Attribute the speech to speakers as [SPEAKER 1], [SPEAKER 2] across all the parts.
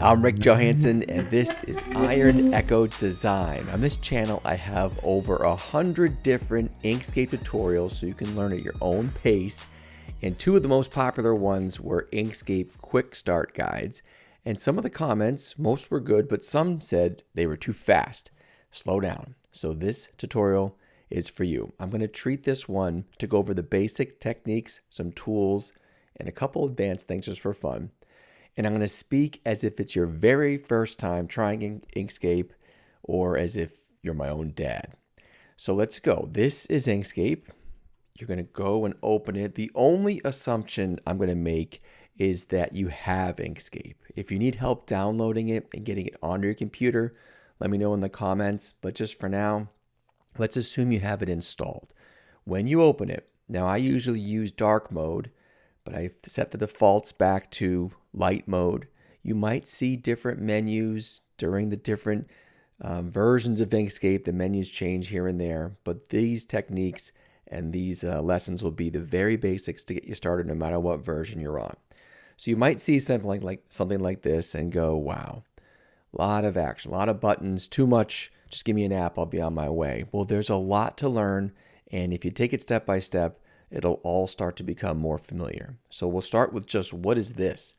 [SPEAKER 1] I'm Rick Johanson, and this is IronEcho Design. On this channel, I have over 100 different Inkscape tutorials so you can learn at your own pace. And two of the most popular ones were Inkscape Quickstart guides. And some of the comments, most were good, but some said they were too fast. Slow down. So this tutorial is for you. I'm going to treat this one to go over the basic techniques, some tools, and a couple advanced things just for fun. And I'm going to speak as if it's your very first time trying Inkscape or as if you're my own dad. So let's go. This is Inkscape. You're going to go and open it. The only assumption I'm going to make is that you have Inkscape. If you need help downloading it and getting it onto your computer, let me know in the comments. But just for now, let's assume you have it installed. When you open it, now I usually use dark mode, but I've set the defaults back to light mode. You might see different menus during the different versions of Inkscape. The menus change here and there, but these techniques and these lessons will be the very basics to get you started no matter what version you're on. So you might see something like this and go, wow, a lot of action, a lot of buttons, too much, just give me an app, I'll be on my way. Well, there's a lot to learn, and if you take it step by step, it'll all start to become more familiar. So we'll start with just, what is this?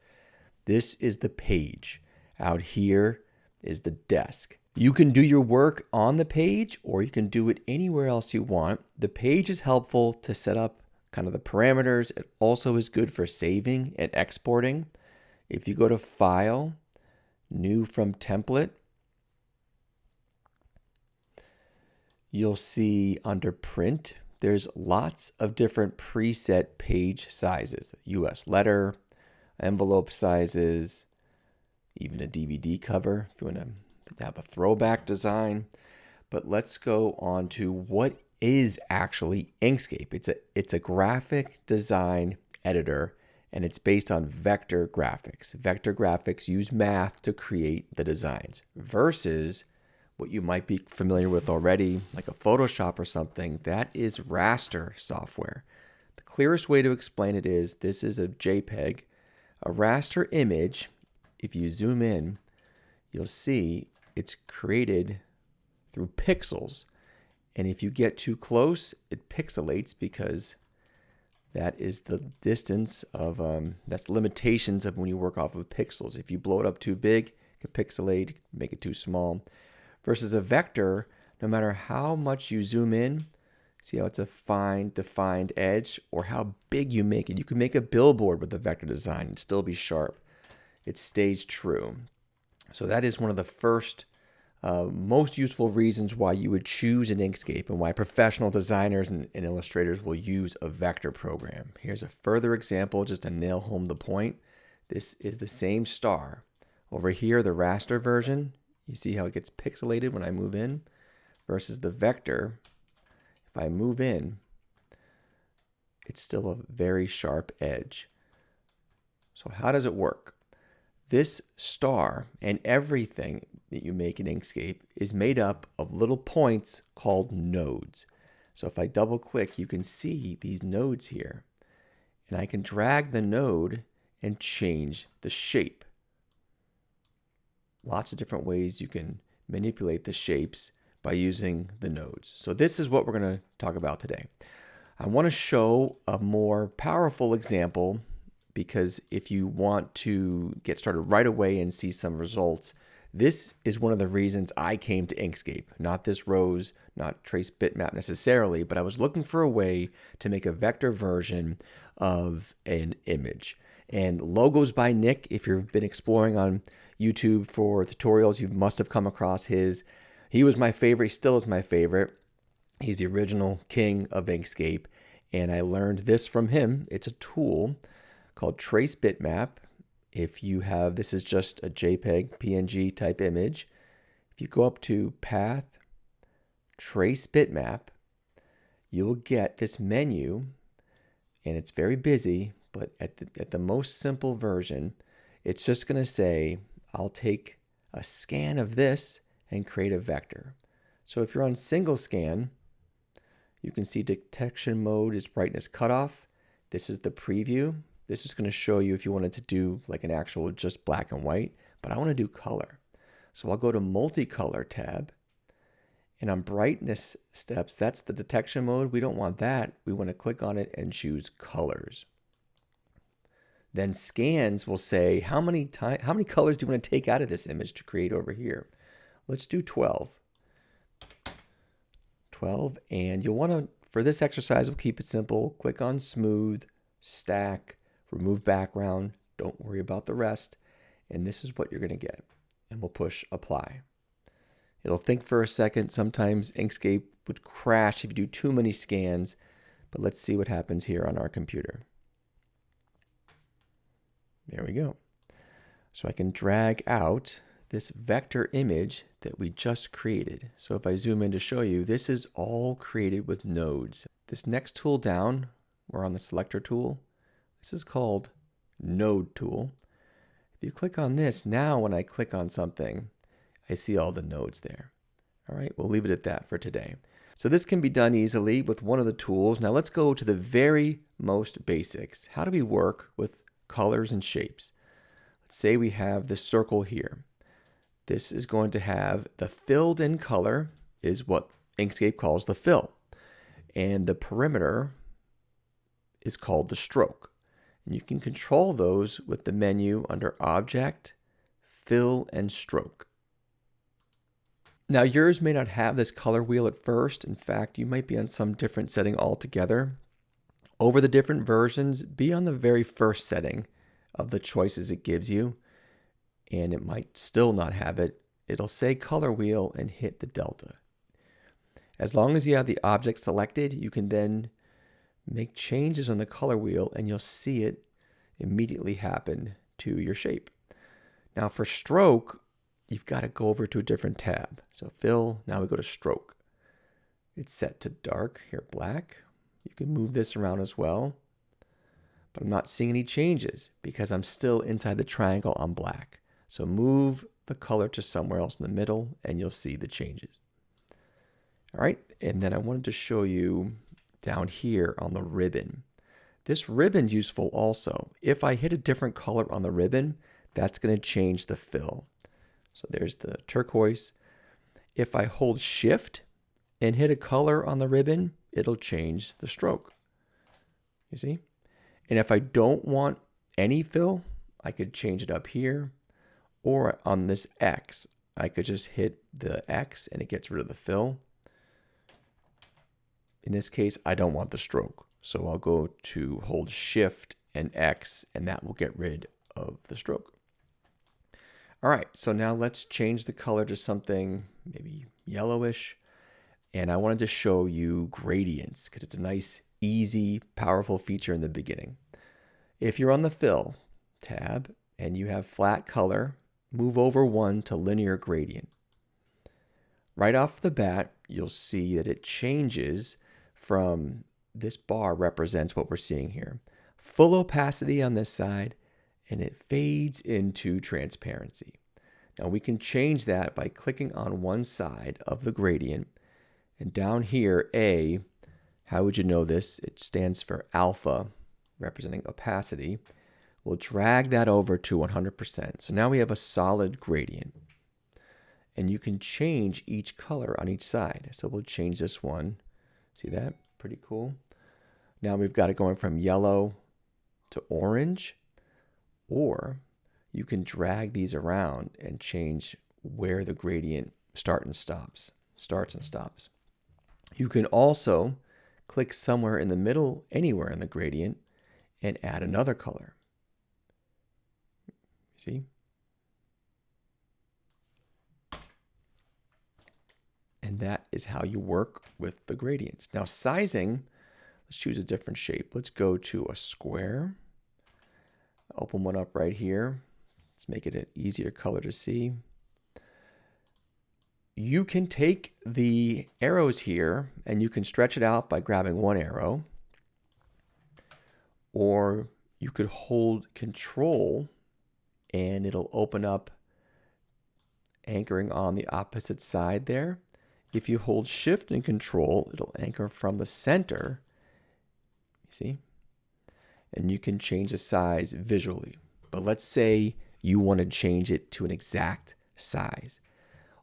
[SPEAKER 1] This is the page. Out here is the desk. You can do your work on the page or you can do it anywhere else you want. The page is helpful to set up kind of the parameters. It also is good for saving and exporting. If you go to File, New from Template, you'll see under Print, there's lots of different preset page sizes. US letter, envelope sizes, even a DVD cover if you want to have a throwback design. But let's go on to what is actually Inkscape. It's a graphic design editor, and it's based on vector graphics. Vector graphics use math to create the designs versus what you might be familiar with already, like a Photoshop or something. That is Raster software. The clearest way to explain it is, this is a JPEG. A raster image, if you zoom in, you'll see it's created through pixels. And if you get too close, it pixelates because that is the distance of, that's the limitations of when you work off of pixels. If you blow it up too big, it can pixelate, make it too small. Versus a vector, no matter how much you zoom in, see how it's a fine defined edge, or how big you make it. You can make a billboard with a vector design and still be sharp. It stays true. So that is one of the first most useful reasons why you would choose an Inkscape and why professional designers and illustrators will use a vector program. Here's a further example just to nail home the point. This is the same star. Over here, the raster version, you see how it gets pixelated when I move in, versus the vector. If I move in, it's still a very sharp edge. So how does it work? This star and everything that you make in Inkscape is made up of little points called nodes. So if I double click, you can see these nodes here. And I can drag the node and change the shape. Lots of different ways you can manipulate the shapes by using the nodes. So this is what we're going to talk about today. I want to show a more powerful example, because if you want to get started right away and see some results, this is one of the reasons I came to Inkscape. Not this rose, not trace bitmap necessarily, but I was looking for a way to make a vector version of an image. And Logos by Nick, if you've been exploring on YouTube for tutorials, you must have come across his. He was my favorite, he still is my favorite. He's the original king of Inkscape, and I learned this from him. It's a tool called Trace Bitmap. If you have, this is just a JPEG, PNG type image. If you go up to Path, Trace Bitmap, you'll get this menu, and it's very busy, but at the most simple version, it's just going to say, I'll take a scan of this and create a vector. So if you're on single scan, you can see detection mode is brightness cutoff. This is the preview. This is going to show you if you wanted to do like an actual just black and white. but I want to do color. So I'll go to multicolor tab, and on brightness steps, that's the detection mode. We don't want that. We want to click on it and choose colors. Then scans will say how many colors do you want to take out of this image to create over here. Let's do 12. 12, and you'll want to, for this exercise, we'll keep it simple. Click on smooth, stack, remove background. Don't worry about the rest. And this is what you're going to get. And we'll push apply. It'll think for a second. Sometimes Inkscape would crash if you do too many scans, but let's see what happens here on our computer. There we go. So I can drag out this vector image that we just created. So if I zoom in to show you, this is all created with nodes. This next tool down, we're on the selector tool. This is called node tool. If you click on this, now when I click on something, I see all the nodes there. All right, we'll leave it at that for today. So this can be done easily with one of the tools. Now let's go to the very most basics. How do we work with colors and shapes? Let's say we have this circle here. This is going to have the filled in color is what Inkscape calls the fill. And the perimeter is called the stroke. And you can control those with the menu under Object, Fill, and Stroke. Now yours may not have this color wheel at first. In fact, you might be on some different setting altogether. Over the different versions, be on the very first setting of the choices it gives you, and it might still not have it. It'll say color wheel and hit the delta. As long as you have the object selected, you can then make changes on the color wheel and you'll see it immediately happen to your shape. Now for stroke, you've got to go over to a different tab. So fill, now we go to stroke. It's set to dark, here black. You can move this around as well, but I'm not seeing any changes because I'm still inside the triangle on black. So move the color to somewhere else in the middle and you'll see the changes. All right, and then I wanted to show you down here on the ribbon. This ribbon's useful also. If I hit a different color on the ribbon, that's going to change the fill. So there's the turquoise. If I hold shift and hit a color on the ribbon, it'll change the stroke. You see? And if I don't want any fill, I could change it up here. Or on this X, I could just hit the X and it gets rid of the fill. In this case, I don't want the stroke. So I'll go to hold shift and X and that will get rid of the stroke. All right, so now let's change the color to something maybe yellowish. And I wanted to show you gradients because it's a nice, easy, powerful feature in the beginning. If you're on the Fill tab and you have flat color, move over one to linear gradient. Right off the bat, you'll see that it changes from this bar represents what we're seeing here. Full opacity on this side, and it fades into transparency. Now we can change that by clicking on one side of the gradient. And down here, A, how would you know this? It stands for alpha, representing opacity. We'll drag that over to 100%. So now we have a solid gradient. And you can change each color on each side. So we'll change this one. See that? Pretty cool. Now we've got it going from yellow to orange. Or you can drag these around and change where the gradient starts and stops. You can also click somewhere in the middle, anywhere in the gradient, and add another color. See? And that is how you work with the gradients. Now sizing, let's choose a different shape. Let's go to a square. Open one up right here. Let's make it an easier color to see. You can take the arrows here and you can stretch it out by grabbing one arrow. Or you could hold Control and it'll open up anchoring on the opposite side there. If you hold Shift and Control, it'll anchor from the center. You see? And you can change the size visually. But let's say You want to change it to an exact size.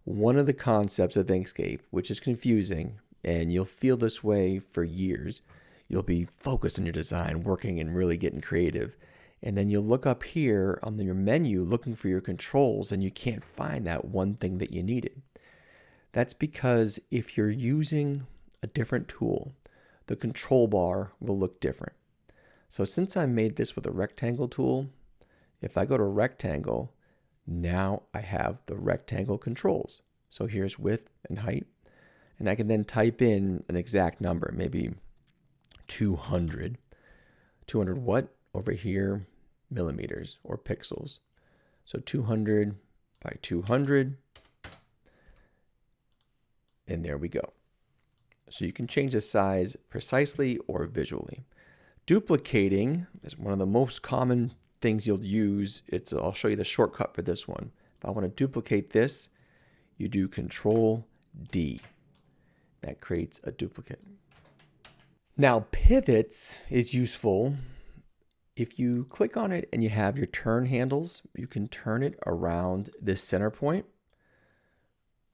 [SPEAKER 1] One of the concepts of Inkscape, which is confusing, and you'll feel this way for years, you'll be focused on your design, working and really getting creative. And then you'll look up here on your menu looking for your controls, and you can't find that one thing that you needed. That's because if you're using a different tool, the control bar will look different. So since I made this with a rectangle tool, if I go to rectangle, now I have the rectangle controls. So here's width and height, and I can then type in an exact number, maybe 200. 200 what? Over here, millimeters or pixels. So 200 by 200, and there we go. So you can change the size precisely or visually. Duplicating is one of the most common things you'll use. I'll show you the shortcut for this one. If I want to duplicate this, you do Control D. That creates a duplicate. Now, pivots is useful. If you click on it and you have your turn handles, you can turn it around this center point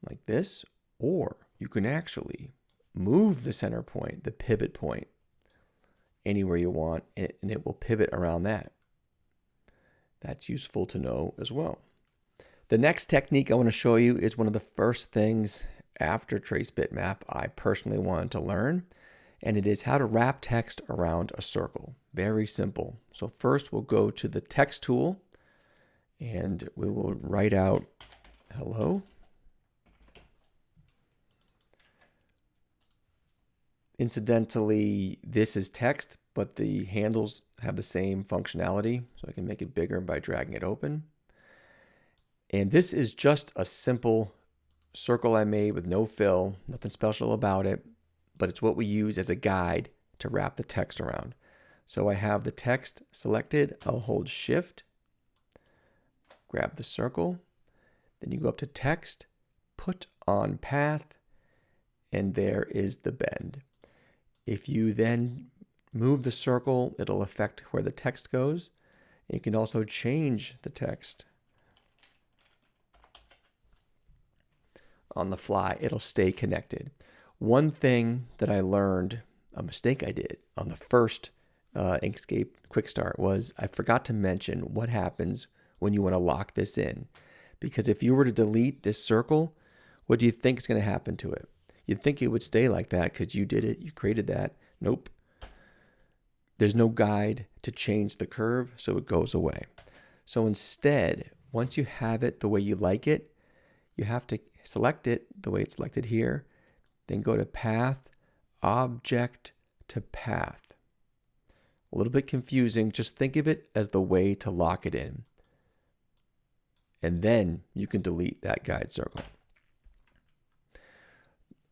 [SPEAKER 1] like this, or you can actually move the center point, the pivot point, anywhere you want, and it will pivot around that. That's useful to know as well. The next technique I want to show you is one of the first things after Trace Bitmap I personally wanted to learn, and it is how to wrap text around a circle. Very simple. So first we'll go to the text tool, and we will write out hello. Incidentally, this is text, but the handles have the same functionality, so I can make it bigger by dragging it open. And this is just a simple circle I made with no fill, nothing special about it, but it's what we use as a guide to wrap the text around. So I have the text selected, I'll hold Shift, grab the circle, then you go up to Text, Put on Path, and there is the bend. If you then move the circle, it'll affect where the text goes. You can also change the text on the fly. It'll stay connected. One thing that I learned, a mistake I did on the first Inkscape Quickstart, was I forgot to mention what happens when you want to lock this in. Because if you were to delete this circle, what do you think is going to happen to it? You'd think it would stay like that because you did it, you created that. Nope. There's no guide to change the curve, so it goes away. So instead, once you have it the way you like it, you have to select it the way it's selected here, then go to Path, Object to Path. A little bit confusing. Just think of it as the way to lock it in. And then you can delete that guide circle.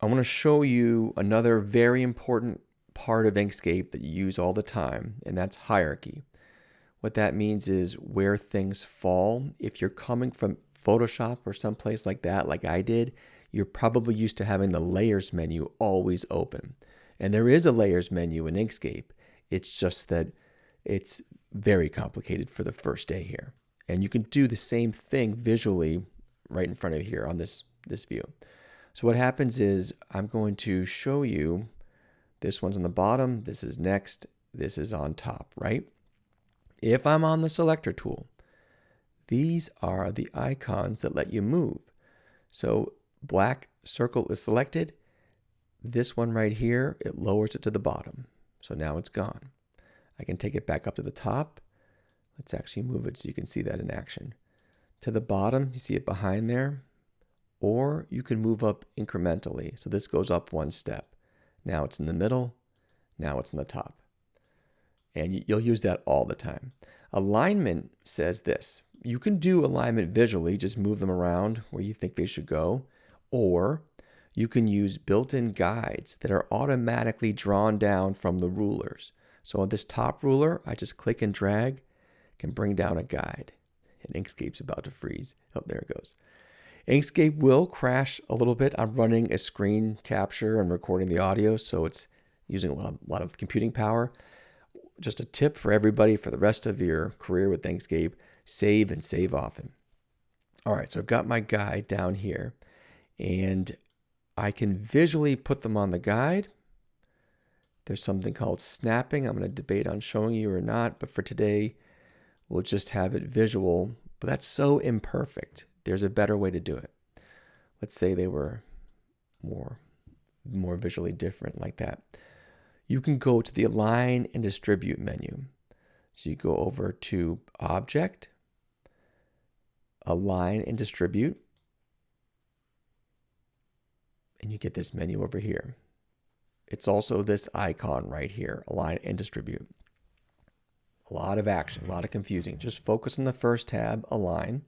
[SPEAKER 1] I want to show you another very important part of Inkscape that you use all the time, and that's hierarchy. What that means is where things fall. If you're coming from Photoshop or someplace like that, like I did, you're probably used to having the layers menu always open. And there is a layers menu in Inkscape. It's just that it's very complicated for the first day here. And you can do the same thing visually right in front of you here on this view. So what happens is I'm going to show you, this one's on the bottom, this is next, this is on top, right? If I'm on the selector tool, these are the icons that let you move. So black circle is selected. This one right here, it lowers it to the bottom. So now it's gone. I can take it back up to the top. Let's actually move it so you can see that in action. To the bottom, you see it behind there. Or you can move up incrementally. So this goes up one step. Now it's in the middle. Now it's in the top. And you'll use that all the time. Alignment says this. You can do alignment visually, just move them around where you think they should go. Or you can use built-in guides that are automatically drawn down from the rulers. So on this top ruler, I just click and drag, can bring down a guide. And Inkscape's about to freeze. Oh, there it goes. Inkscape will crash a little bit. I'm running a screen capture and recording the audio, so it's using a lot of computing power. Just a tip for everybody for the rest of your career with Inkscape, save and save often. All right, so I've got my guide down here, and I can visually put them on the guide. There's something called snapping. I'm going to debate on showing you or not, but for today, we'll just have it visual. But that's so imperfect. There's a better way to do it. Let's say they were more visually different like that. You can go to the Align and Distribute menu. So you go over to Object, Align and Distribute, and you get this menu over here. It's also this icon right here, Align and Distribute. A lot of action, a lot of confusing. Just focus on the first tab, Align,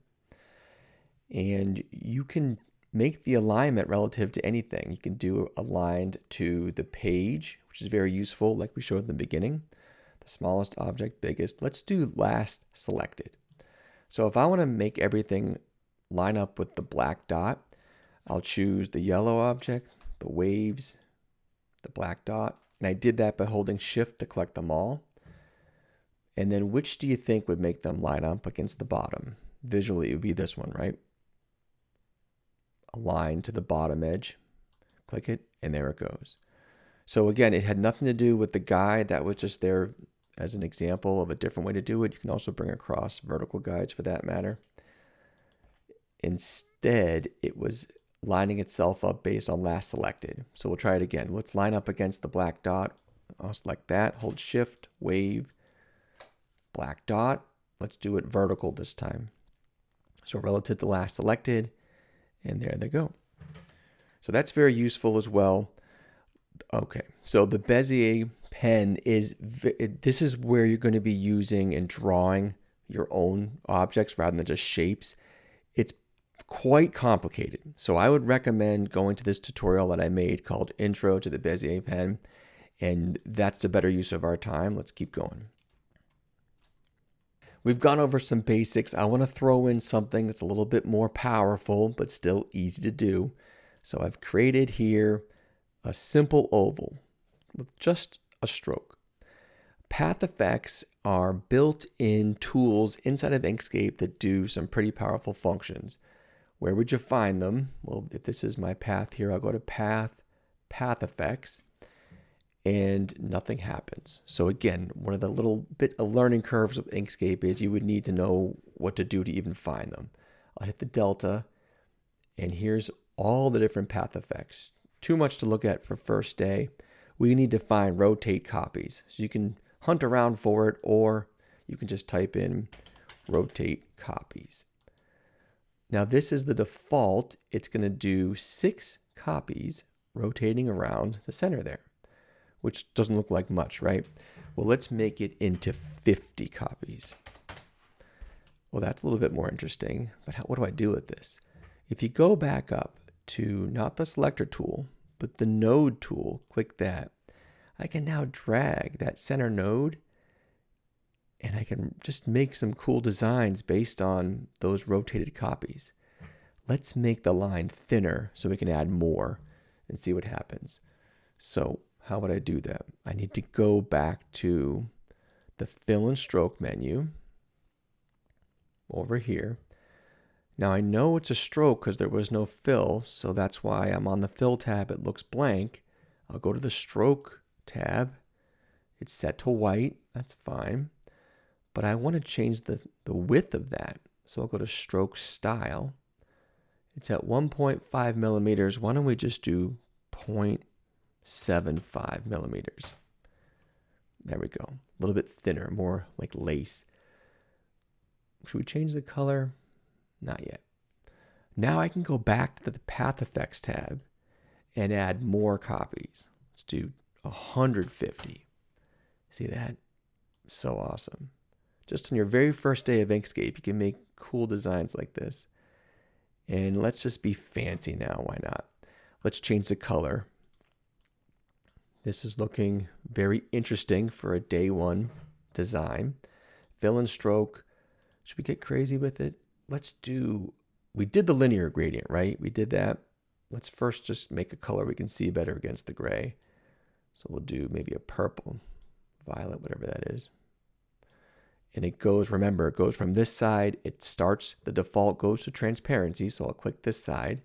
[SPEAKER 1] and you can make the alignment relative to anything. You can do aligned to the page, which is very useful, like we showed in the beginning. The smallest object, biggest. Let's do last selected. So if I want to make everything line up with the black dot, I'll choose the yellow object, the waves, the black dot, and I did that by holding Shift to collect them all. And then which do you think would make them line up against the bottom? Visually, it would be this one, right? Align to the bottom edge, click it, and there it goes. So again, it had nothing to do with the guide. That was just there as an example of a different way to do it. You can also bring across vertical guides for that matter. Instead, it was lining itself up based on last selected. So we'll try it again. Let's line up against the black dot. I'll select that, hold Shift, wave, black dot. Let's do it vertical this time. So relative to last selected, and there they go. So that's very useful as well. Okay, so the Bezier pen this is where you're going to be using and drawing your own objects rather than just shapes. It's quite complicated. So I would recommend going to this tutorial that I made called Intro to the Bezier Pen, and that's the better use of our time. Let's keep going. We've gone over some basics. I want to throw in something that's a little bit more powerful, but still easy to do. So I've created here a simple oval with just a stroke. Path effects are built-in tools inside of Inkscape that do some pretty powerful functions. Where would you find them? Well, if this is my path here, I'll go to Path, Path Effects, and nothing happens. So again, one of the little bit of learning curves of Inkscape is you would need to know what to do to even find them. I'll hit the delta, and here's all the different path effects. Too much to look at for first day. We need to find rotate copies. So you can hunt around for it, or you can just type in rotate copies. Now this is the default. It's going to do 6 copies rotating around the center there, which doesn't look like much, right? Well, let's make it into 50 copies. Well, that's a little bit more interesting, but what do I do with this? If you go back up to not the selector tool, but the node tool, click that. I can now drag that center node, and I can just make some cool designs based on those rotated copies. Let's make the line thinner so we can add more and see what happens. So how would I do that? I need to go back to the fill and stroke menu over here. Now I know it's a stroke because there was no fill, so that's why I'm on the fill tab. It looks blank. I'll go to the stroke tab. It's set to white. That's fine. But I want to change the width of that. So I'll go to stroke style. It's at 1.5 millimeters. Why don't we just do 0.75 millimeters? There we go. A little bit thinner, more like lace. Should we change the color? Not yet. Now I can go back to the Path Effects tab and add more copies. Let's do 150. See that? So awesome. Just on your very first day of Inkscape, you can make cool designs like this. And let's just be fancy now. Why not? Let's change the color. This is looking very interesting for a day one design. Fill and stroke. Should we get crazy with it? We did the linear gradient, right? We did that. Let's first just make a color we can see better against the gray. So we'll do maybe a purple, violet, whatever that is. And it goes, remember, it goes from this side. It starts, the default goes to transparency. So I'll click this side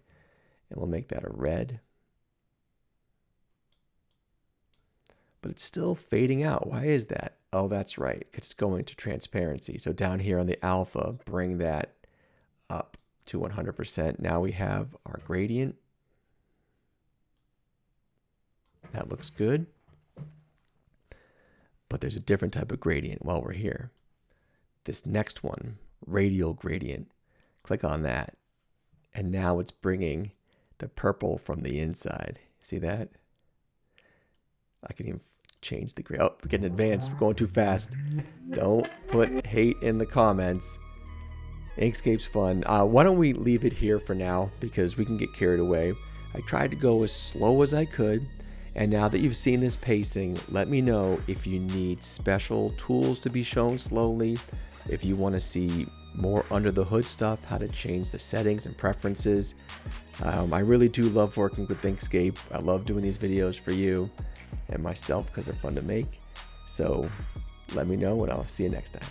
[SPEAKER 1] and we'll make that a red. But it's still fading out. Why is that? Oh, that's right, because it's going to transparency. So down here on the alpha, bring that up to 100%. Now we have our gradient. That looks good. But there's a different type of gradient while we're here. This next one, radial gradient. Click on that. And now it's bringing the purple from the inside. See that? I can even change the grade. Oh, we're getting advanced. We're going too fast. Don't put hate in the comments. Inkscape's fun. Why don't we leave it here for now because we can get carried away. I tried to go as slow as I could. And now that you've seen this pacing, let me know if you need special tools to be shown slowly. If you want to see more under the hood stuff, how to change the settings and preferences. I really do love working with Inkscape. I love doing these videos for you and myself because they're fun to make. So let me know and I'll see you next time.